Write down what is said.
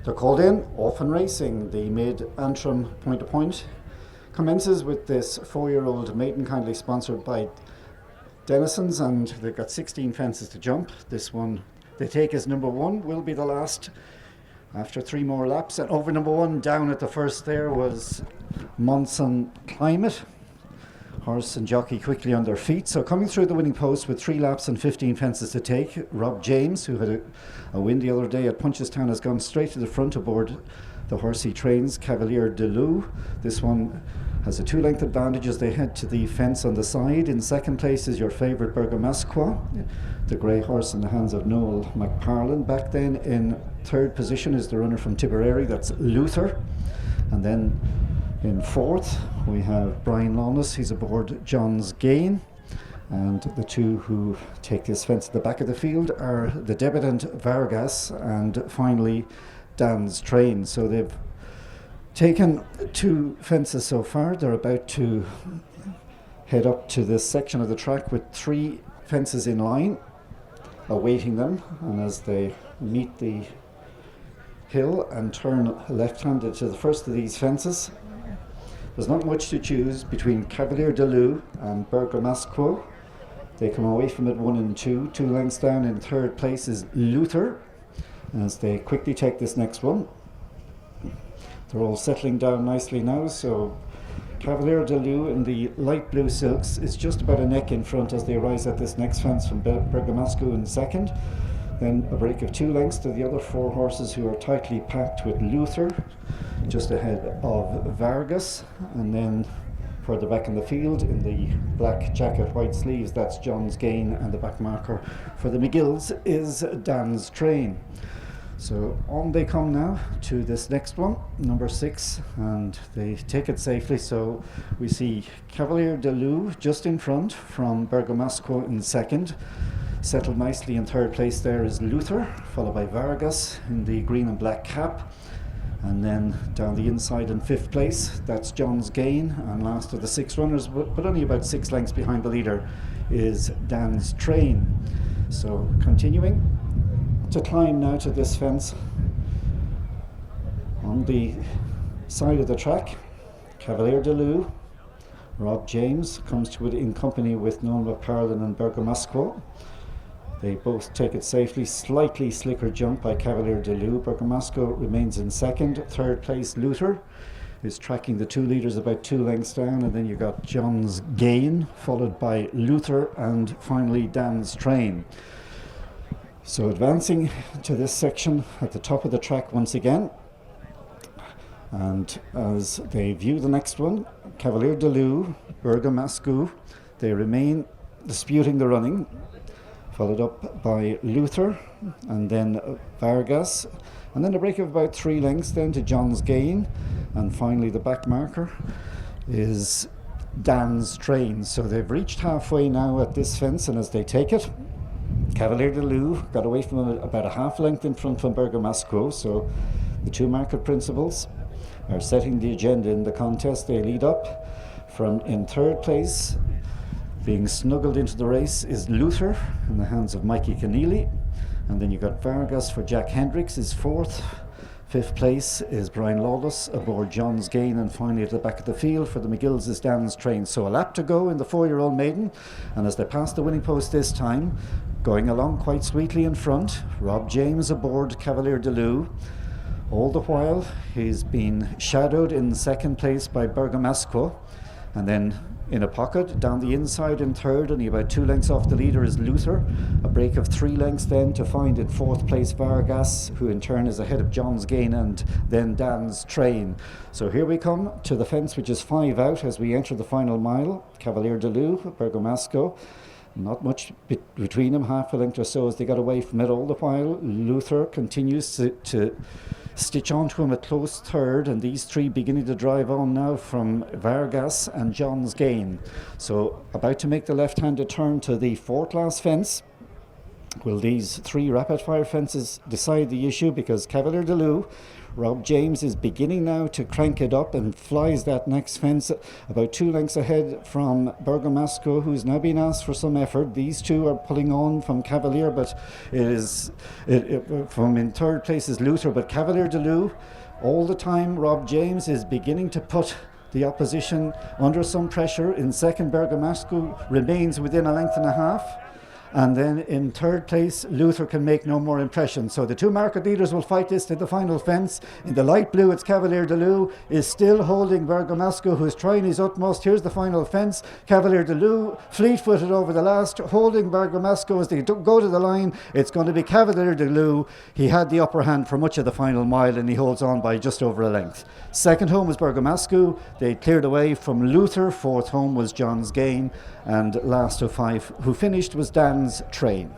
They're called in, Often Racing. The mid-Antrim point-to-point commences with this 4-year-old maiden, kindly sponsored by Dennison's, and they've got 16 fences to jump. This one they take as number one, will be the last after 3 more laps. And over number one, down at the first there, was Monson Climate. Horse and jockey quickly on their feet. So coming through the winning post with 3 laps and 15 fences to take, Rob James, who had a win the other day at Punchestown, has gone straight to the front aboard the horse he trains, Cavalier de Lou. This one has a 2-length advantage as they head to the fence on the side. In second place is your favourite Bergamasqua, the grey horse in the hands of Noel McParlin. Back then in third position is the runner from Tipperary, that's Luther. And then in fourth we have Brian Lawless, he's aboard John's Gain. And the two who take this fence at the back of the field are the debutant Vargas and finally Dan's Train. So they've taken 2 fences so far. They're about to head up to this section of the track with 3 fences in line awaiting them, and as they meet the hill and turn left-handed to the first of these fences, there's not much to choose between Cavalier de Lou and Bergamasqua. They come away from it 1 and 2. 2 lengths down in third place is Luther as they quickly take this next one. They're all settling down nicely now, so Cavalier de Lou in the light blue silks is just about a neck in front as they rise at this next fence from Bergamasqua in second. Then a break of 2 lengths to the other 4 horses who are tightly packed, with Luther just ahead of Vargas. And then further back in the field in the black jacket, white sleeves, that's John's Gain, and the back marker for the McGills is Dan's Train. So on they come now to this next one, number 6, and they take it safely. So we see Cavalier de Lou just in front from Bergamasqua in second. Settled nicely in third place there is Luther, followed by Vargas in the green and black cap. And then down the inside in 5th place, that's John's Gain. And last of the 6 runners, but only about 6 lengths behind the leader, is Dan's Train. So continuing to climb now to this fence on the side of the track, Cavalier de Lou. Rob James comes to it in company with Noel McParlin and Bergamasqua. They both take it safely. Slightly slicker jump by Cavalier de Lou. Bergamasqua remains in second. Third place Luther is tracking the 2 leaders about 2 lengths down, and then you got John's Gain followed by Luther and finally Dan's Train. So advancing to this section at the top of the track once again, and as they view the next one, Cavalier de Lou, Bergamasqua, they remain disputing the running, followed up by Luther and then Vargas, and then a break of about 3 lengths then to John's Gain, and finally the back marker is Dan's Train. So they've reached halfway now at this fence, and as they take it, Cavalier de Lou got away from about a half length in front from Bergamasqua. So the 2 market principals are setting the agenda in the contest. They lead up from in third place. Being snuggled into the race is Luther in the hands of Mikey Keneally. And then you got Vargas for Jack Hendricks is 4th. 5th place is Brian Lawless aboard John's Gain, and finally at the back of the field for the McGills is Dan's Train. So a lap to go in the 4-year-old maiden, and as they pass the winning post this time, going along quite sweetly in front, Rob James aboard Cavalier de Lou. All the while he's been shadowed in second place by Bergamasqua, and then in a pocket down the inside in third, only about 2 lengths off the leader, is Luther. A break of 3 lengths then to find in 4th place Vargas, who in turn is ahead of John's Gain and then Dan's Train. So here we come to the fence, which is 5 out as we enter the final mile. Cavalier de Lou, Bergamasqua, not much between them, half a length or so as they got away from it. All the while Luther continues to stitch onto him at close third, and these 3 beginning to drive on now from Vargas and John's Gain. So about to make the left-handed turn to the 4th last fence, Will these 3 rapid-fire fences decide the issue? Because Cavalier de Lou, Rob James, is beginning now to crank it up and flies that next fence about 2 lengths ahead from Bergamasco, who's now been asked for some effort. These 2 are pulling on from Cavalier, but from in 3rd place is Luther, but Cavalier de Lou, all the time Rob James is beginning to put the opposition under some pressure. In 2nd, Bergamasco remains within 1.5 lengths. And then in 3rd place, Luther can make no more impression. So the 2 market leaders will fight this to the final fence. In the light blue, it's Cavalier de Lou is still holding Bergamasco, who's trying his utmost. Here's the final fence. Cavalier de Lou, fleet-footed over the last, holding Bergamasco as they go to the line. It's going to be Cavalier de Lou. He had the upper hand for much of the final mile, and he holds on by just over a length. 2nd home was Bergamasco. They cleared away from Luther. 4th home was John's Gain. And last of 5 who finished was Dan's Train.